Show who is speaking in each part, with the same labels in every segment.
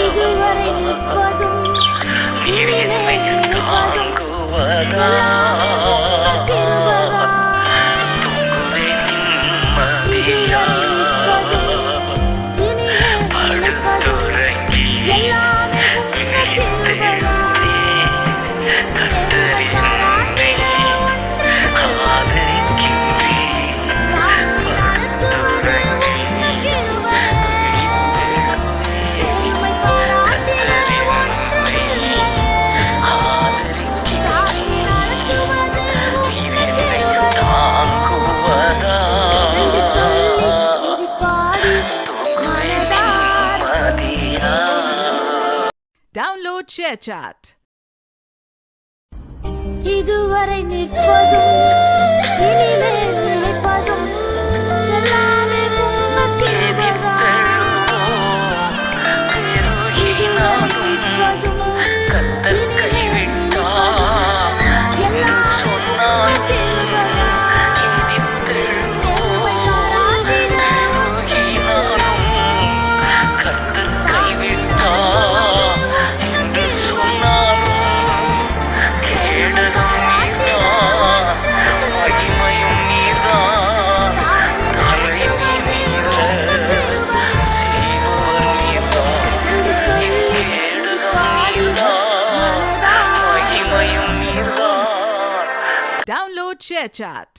Speaker 1: இதுவரை நிற்பதும்
Speaker 2: நீர் என்னை தாங்குவதா
Speaker 3: Download ShareChat.
Speaker 1: இதுவரை நிற்பதும் இனிமேல் நிலைப்பதும் எல்லாமே
Speaker 2: கத்தர் கைவிட்டார் என்று சொன்னாய் கத்தர் கைவிட்டார் என்று சொன்னாலும் கேடகம் நீர்தான் மகிமையும் நீர்தான் தலைவி மீற செய்பவர் நீர்தான் கேடகம் நீர்தான் மகிமையும் நீர்தான்.
Speaker 3: Download ShareChat.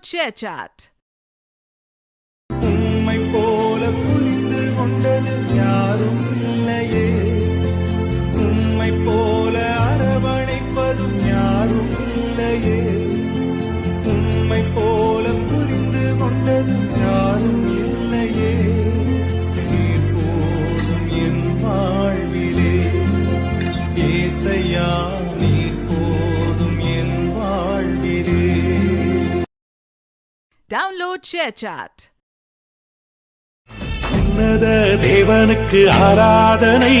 Speaker 3: ShareChat.
Speaker 4: உம்மை போல புரிந்து கொண்டது யாரும் இல்லையே, உம்மை போல அரவணைப்பதும் யாரும் இல்லையே, உம்மை போல புரிந்து கொண்டது யாரும் இல்லையே, நீர் போதும் என் வாழ்விலே ஏசையா, நீர் போதும் என் வாழ்விலே.
Speaker 3: Download ShareChat.
Speaker 5: உன்னத தேவனுக்கு ஆராதனை,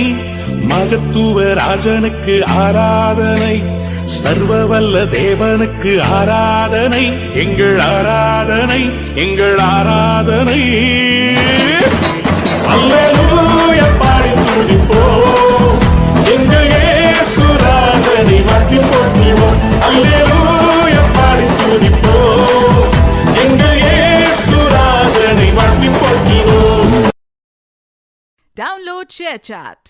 Speaker 5: மகத்துவ ராஜனுக்கு ஆராதனை, சர்வவல்ல தேவனுக்கு ஆராதனை, எங்கள் ஆராதனை, எங்கள் ஆராதனை. அல்லேலூயா பாடி துதிப்போம், எங்கள் இயேசு ராஜனை வாழ்த்தி போற்றுவோம். அல்லேலூயா பாடி துதிப்போம், எங்கள் இயேசு ராஜனை வாழ்த்தி போற்றுவோம்.
Speaker 3: Download ShareChat.